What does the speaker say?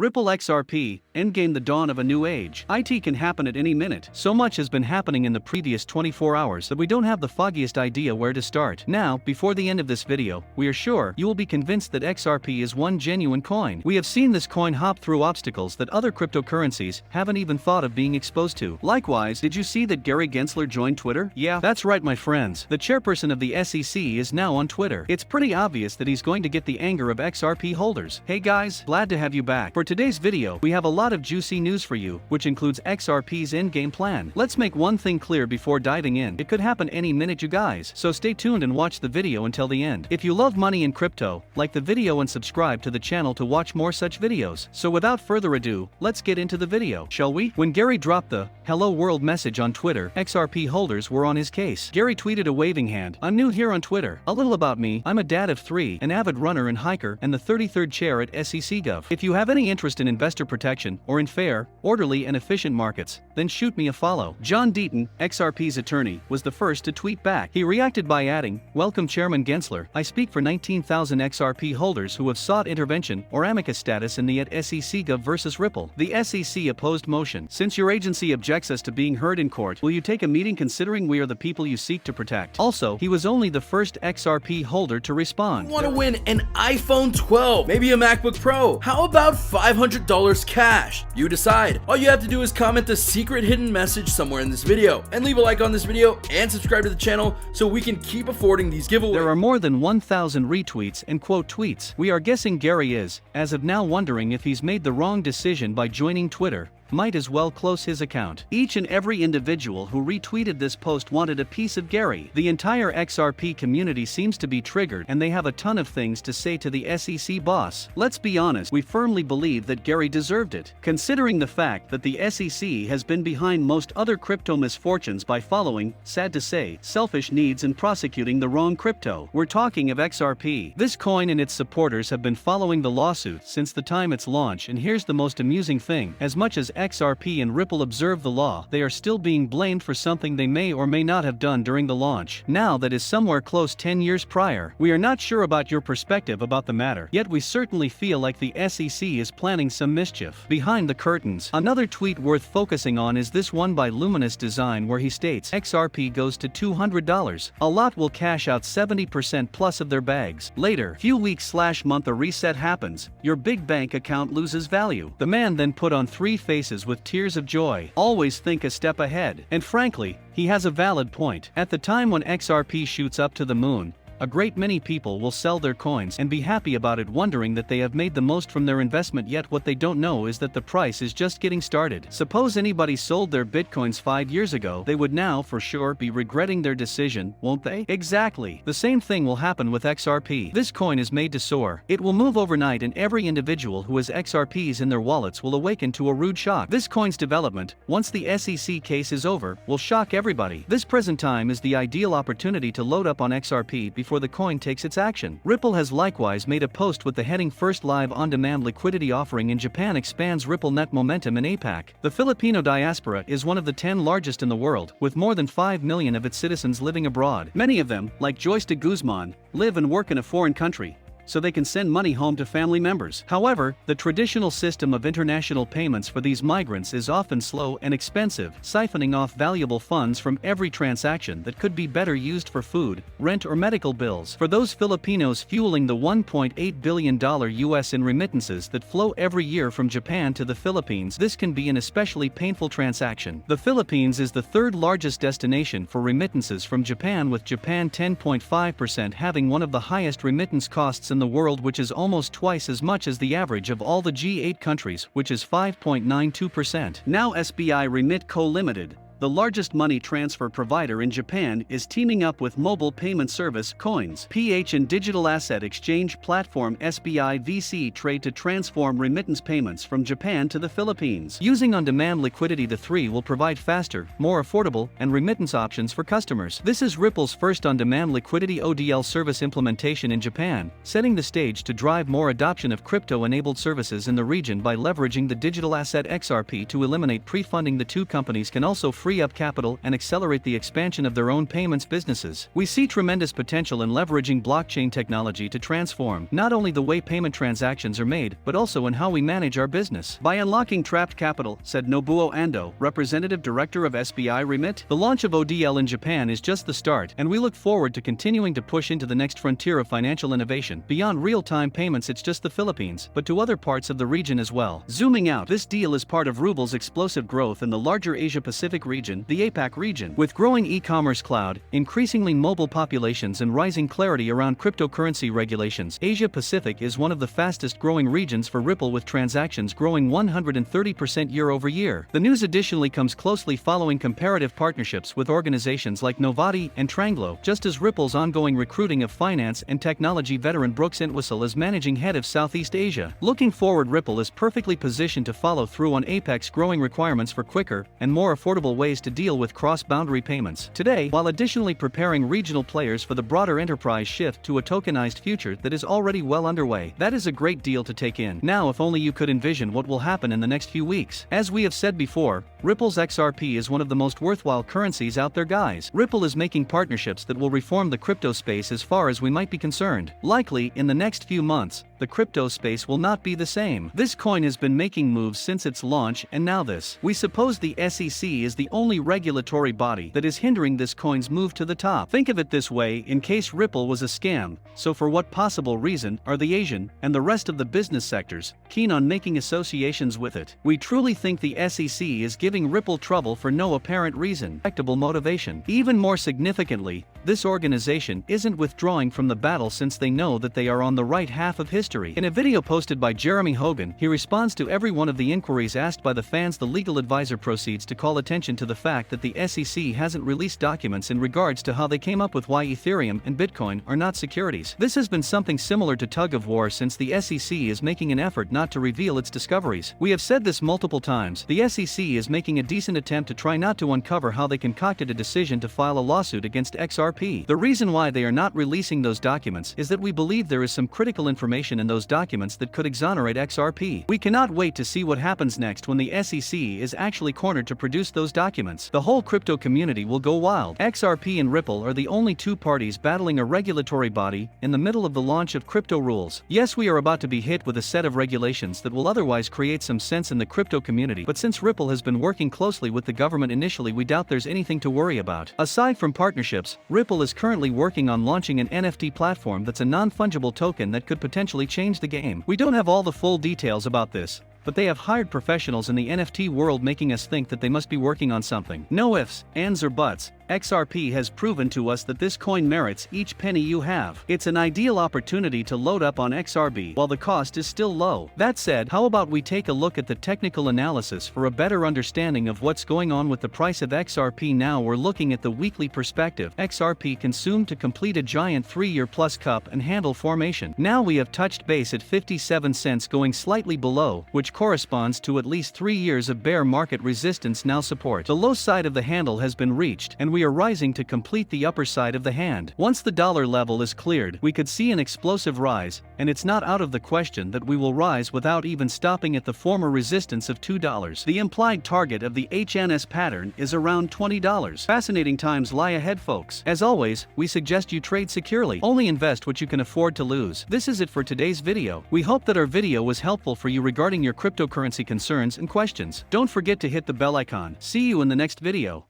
Ripple XRP Endgame, the dawn of a new age. IT can happen at any minute. So much has been happening in the previous 24 hours that we don't have the foggiest idea where to start. Now, before the end of this video, we are sure you will be convinced that XRP is one genuine coin. We have seen this coin hop through obstacles that other cryptocurrencies haven't even thought of being exposed to. Likewise, did you see that Gary Gensler joined Twitter? Yeah, that's right, my friends. The chairperson of the SEC is now on Twitter. It's pretty obvious that he's going to get the anger of XRP holders. Hey guys, glad to have you back. For today's video, we have a lot of juicy news for you, which includes XRP's endgame plan. Let's make one thing clear before diving in. It could happen any minute, you guys, so stay tuned and watch the video until the end. If you love money and crypto, like the video and subscribe to the channel to watch more such videos. So without further ado, let's get into the video, shall we? When Gary dropped the "Hello World" message on Twitter, XRP holders were on his case. Gary tweeted a waving hand. "I'm new here on Twitter. A little about me. I'm a dad of 3, an avid runner and hiker, and the 33rd chair at SEC Gov. If you have any interest in investor protection or in fair, orderly and efficient markets, then shoot me a follow." John Deaton, XRP's attorney, was the first to tweet back. He reacted by adding, "Welcome Chairman Gensler. I speak for 19,000 XRP holders who have sought intervention or amicus status in the SEC Gov versus Ripple. The SEC opposed motion. Since your agency objects us to being heard in court, will you take a meeting considering we are the people you seek to protect?" Also, he was only the first XRP holder to respond. Want to win an iPhone 12, maybe a MacBook Pro? How about $500 cash? You decide. All you have to do is comment the secret hidden message somewhere in this video, and leave a like on this video and subscribe to the channel so we can keep affording these giveaways. There are more than 1,000 retweets and quote tweets. We are guessing Gary is, as of now, wondering if he's made the wrong decision by joining Twitter. Might as well close his account. Each and every individual who retweeted this post wanted a piece of Gary. The entire XRP community seems to be triggered, and they have a ton of things to say to the SEC boss. Let's be honest, we firmly believe that Gary deserved it, considering the fact that the SEC has been behind most other crypto misfortunes by following, sad to say, selfish needs and prosecuting the wrong crypto. We're talking of XRP. This coin and its supporters have been following the lawsuit since the time its launch, and here's the most amusing thing. As much as XRP and Ripple observe the law, they are still being blamed for something they may or may not have done during the launch. Now that is somewhere close 10 years prior. We are not sure about your perspective about the matter, yet we certainly feel like the SEC is planning some mischief behind the curtains. Another tweet worth focusing on is this one by Luminous Design, where he states, "XRP goes to $200. A lot will cash out 70% plus of their bags. Later, few weeks/month a reset happens. Your big bank account loses value." The man then put on 3 faces with tears of joy. Always think a step ahead. And frankly, he has a valid point. At the time when XRP shoots up to the moon, a great many people will sell their coins and be happy about it, wondering that they have made the most from their investment, yet what they don't know is that the price is just getting started. Suppose anybody sold their bitcoins 5 years ago, they would now for sure be regretting their decision, won't they? Exactly. The same thing will happen with XRP. This coin is made to soar. It will move overnight, and every individual who has XRPs in their wallets will awaken to a rude shock. This coin's development, once the SEC case is over, will shock everybody. This present time is the ideal opportunity to load up on XRP before the coin takes its action. Ripple has likewise made a post with the heading "First live on-demand liquidity offering in Japan expands Ripple net momentum in APAC." The Filipino diaspora is one of the 10 largest in the world, with more than 5 million of its citizens living abroad. Many of them, like Joyce de Guzman, live and work in a foreign country, so they can send money home to family members. However, the traditional system of international payments for these migrants is often slow and expensive, siphoning off valuable funds from every transaction that could be better used for food, rent or medical bills. For those Filipinos fueling the $1.8 billion US in remittances that flow every year from Japan to the Philippines, this can be an especially painful transaction. The Philippines is the 3rd largest destination for remittances from Japan, with Japan 10.5% having one of the highest remittance costs in the world, which is almost twice as much as the average of all the G8 countries, which is 5.92%. Now SBI Remit Co. Limited, the largest money transfer provider in Japan, is teaming up with mobile payment service Coins PH and digital asset exchange platform SBI VC Trade to transform remittance payments from Japan to the Philippines. Using on-demand liquidity, the 3 will provide faster, more affordable, and remittance options for customers. This is Ripple's first on-demand liquidity ODL service implementation in Japan, setting the stage to drive more adoption of crypto-enabled services in the region by leveraging the digital asset XRP to eliminate pre-funding. The 2 companies can also free up capital and accelerate the expansion of their own payments businesses. We see tremendous potential in leveraging blockchain technology to transform not only the way payment transactions are made, but also in how we manage our business. By unlocking trapped capital, said Nobuo Ando, representative director of SBI Remit, the launch of ODL in Japan is just the start, and we look forward to continuing to push into the next frontier of financial innovation. Beyond real-time payments, it's just the Philippines, but to other parts of the region as well. Zooming out, this deal is part of Ruble's explosive growth in the larger Asia-Pacific region, the APAC region. With growing e-commerce cloud, increasingly mobile populations and rising clarity around cryptocurrency regulations, Asia-Pacific is one of the fastest-growing regions for Ripple, with transactions growing 130% year-over-year. The news additionally comes closely following comparative partnerships with organizations like Novati and Tranglo, just as Ripple's ongoing recruiting of finance and technology veteran Brooks Entwistle as managing head of Southeast Asia. Looking forward, Ripple is perfectly positioned to follow through on APEC's growing requirements for quicker and more affordable ways to deal with cross-boundary payments today, while additionally preparing regional players for the broader enterprise shift to a tokenized future that is already well underway. That is a great deal to take in. Now, if only you could envision what will happen in the next few weeks. As we have said before, Ripple's XRP is one of the most worthwhile currencies out there, guys. Ripple is making partnerships that will reform the crypto space as far as we might be concerned. Likely, in the next few months, the crypto space will not be the same. This coin has been making moves since its launch, and now this. We suppose the SEC is the only regulatory body that is hindering this coin's move to the top. Think of it this way, in case Ripple was a scam, so for what possible reason are the Asian and the rest of the business sectors keen on making associations with it? We truly think the SEC is giving Ripple trouble for no apparent reason. Respectable motivation. Even more significantly, this organization isn't withdrawing from the battle since they know that they are on the right half of history. In a video posted by Jeremy Hogan, he responds to every one of the inquiries asked by the fans. The legal advisor proceeds to call attention to the fact that the SEC hasn't released documents in regards to how they came up with why Ethereum and Bitcoin are not securities. This has been something similar to tug of war since the SEC is making an effort not to reveal its discoveries. We have said this multiple times, the SEC is making a decent attempt to try not to uncover how they concocted a decision to file a lawsuit against XRP. The reason why they are not releasing those documents is that we believe there is some critical information in those documents that could exonerate XRP. We cannot wait to see what happens next when the SEC is actually cornered to produce those documents. The whole crypto community will go wild. XRP and Ripple are the only two parties battling a regulatory body in the middle of the launch of crypto rules. Yes, we are about to be hit with a set of regulations that will otherwise create some sense in the crypto community, but since Ripple has been working closely with the government initially, we doubt there's anything to worry about. Aside from partnerships, Ripple is currently working on launching an NFT platform that's a non-fungible token that could potentially change the game. We don't have all the full details about this, but they have hired professionals in the NFT world, making us think that they must be working on something. No ifs, ands or buts. XRP has proven to us that this coin merits each penny you have. It's an ideal opportunity to load up on XRP while the cost is still low. That said, how about we take a look at the technical analysis for a better understanding of what's going on with the price of XRP. Now we're looking at the weekly perspective. XRP consumed to complete a giant 3-year plus cup and handle formation. Now we have touched base at 57 cents, going slightly below, which corresponds to at least 3 years of bear market resistance, now support. The low side of the handle has been reached, and we are rising to complete the upper side of the hand. Once the dollar level is cleared, we could see an explosive rise, and it's not out of the question that we will rise without even stopping at the former resistance of $2. The implied target of the HNS pattern is around $20. Fascinating times lie ahead, folks. As always, we suggest you trade securely. Only invest what you can afford to lose. This is it for today's video. We hope that our video was helpful for you regarding your cryptocurrency concerns and questions. Don't forget to hit the bell icon. See you in the next video.